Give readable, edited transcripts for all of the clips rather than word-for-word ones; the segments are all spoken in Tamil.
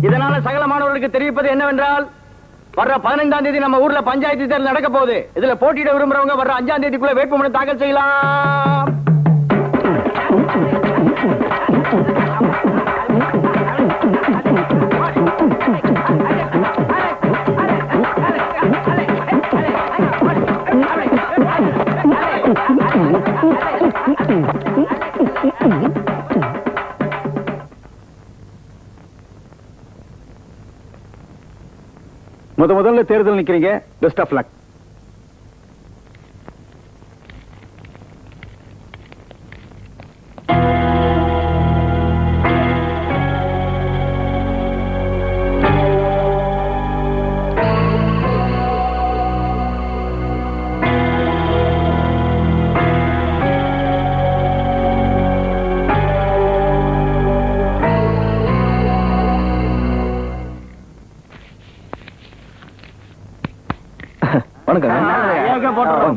இதனால சகல மாணவர்களுக்கு தெரிவிப்பது என்னவென்றால் வர்ற 15ஆம் தேதி நம்ம ஊர்ல பஞ்சாயத்து தேர்தல் நடக்க போகுது. இதுல போட்டியிட விரும்புறவங்க வர்ற 5ஆம் தேதிக்குள்ள வேட்புமனு தாக்கல் செய்யலாம். முதல்ல தேர்தல் நிக்கிறீங்க. Best of luck.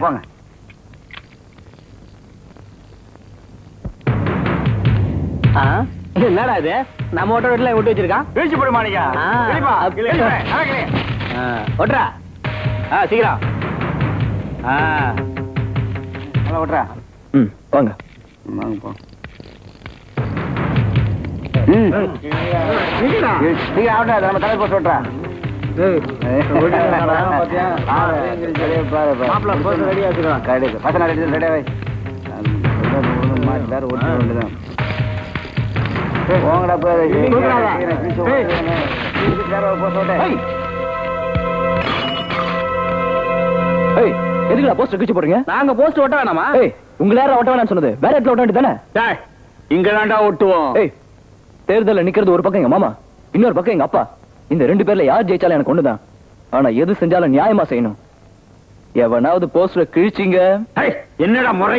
போங்க. என்னடா இது? நம்ம ஓட்ட வீட்டுல விட்டு வச்சிருக்கான். வீழ்ச்சி போடு மாணிக்கா. ஓட்டுறா சீக்கிரம். ஓட்டுறா. வாங்க வாங்க போ. நம்ம தலை போட்டு ஓட்டுறா. எதுக்குடா போஸ்டர் கிழிச்சு போடுறீங்க? நாங்க போஸ்டர் ஒட்ட வேணாமா? உங்களை யாரும் ஒட்ட வேணாம்னு சொன்னது? வேற இடத்துல ஒட்ட வேண்டியதானே? இங்க தான்டா ஒட்டுவோம். தேர்தலில் நிக்கிறது ஒரு பக்கம் எங்க மாமா, இன்னொரு பக்கம் எங்க அப்பா. இந்த 2 பேர்ல யார் ஜெயிச்சாலும் எனக்கு ஒண்ணுதான். ஆனா எது செஞ்சாலும் நியாயமா செய்யணும். எவனாவது போஸ்டர் கிழிச்சிங்க. என்னடா முறை?